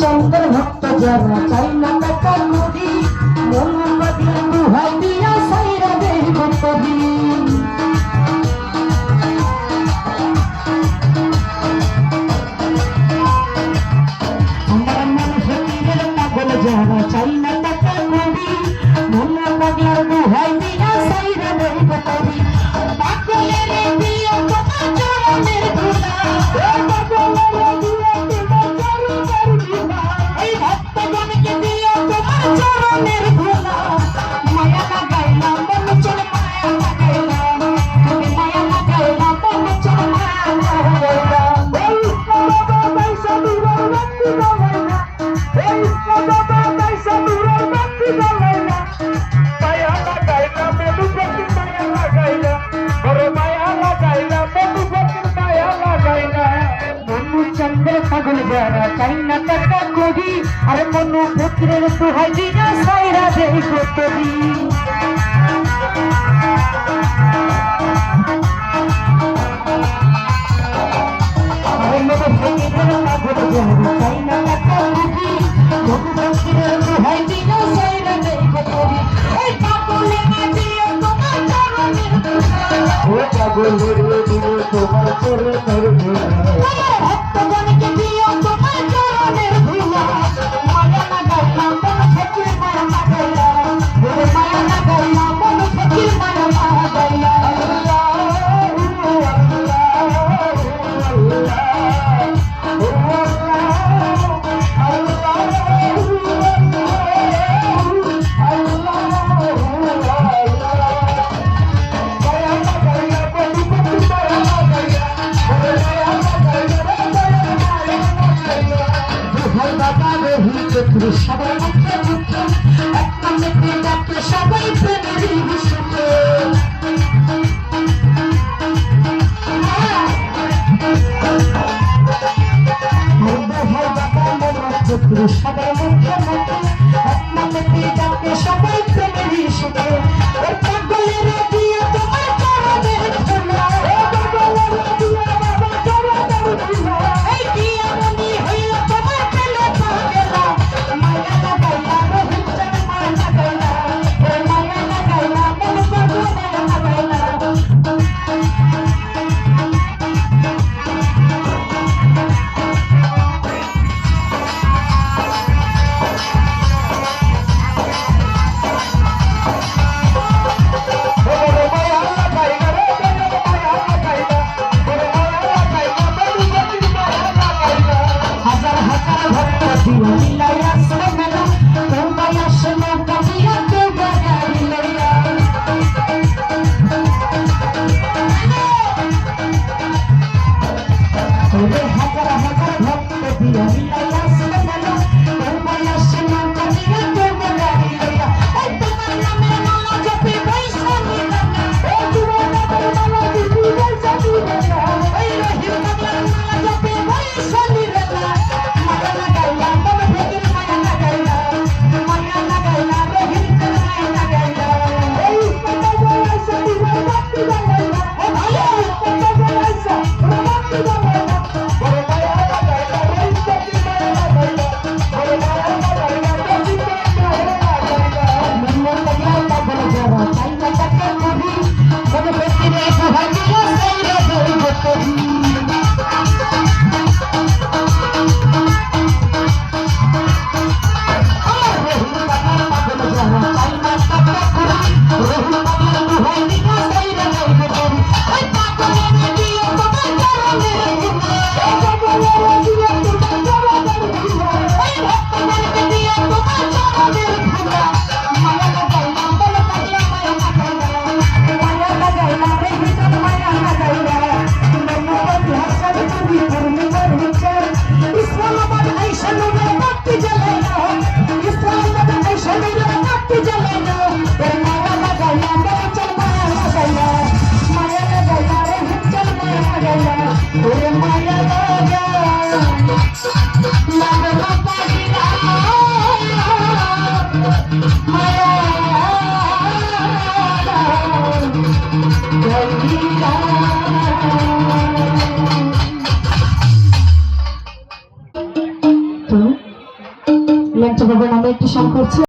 चंद्र भक्त जरा चाइना टाका करी मन बदला दुहाई दिया साइरा देह करी हमारा मन फकीर पागल जरा चाइना टाका करी मन बदला दुहाई दिया साइरा देह करी पागले रे दिया कथा जोड़ा मेरे खुदा चाइना टाका करी अरे मनु पुत्रेर दुहाई दिया साइरा देह करी अरे मनु पुत्रेर पागल जहर चाइना टाका करी मनु पुत्रेर दुहाई दिया साइरा देह करी ओई पागले ना दियो তোমার চরণের ধুলা ও পাগলের দিও তোমার চরণের ধুলা আমার ভক্তগণকে দিও তোমার চরণের ধুলা মায়া লাগাইলা মন ফকির মায়া লাগাইলা ওরে মায়া লাগাইলা মন ফকির মায়া লাগাইলা সবাই মুখে মুখে একটা মেয়ে ডাকে সবাই প্রেমেরই সুখে সবাই মুখে মুখে একটা মেয়ে ডাকে সবাই প্রেমেরই সুখে ওই পাগলের দিয়ে তোমার চরণের ধুলা এই কি এমনই হইল তোমার পেলে পাগলা মায়া লাগাইলা রহিত মায়া লাগাইলা ওই মায়া লাগাইলা মন পাগল মায়া লাগাইলা তোর মায়া লাগায়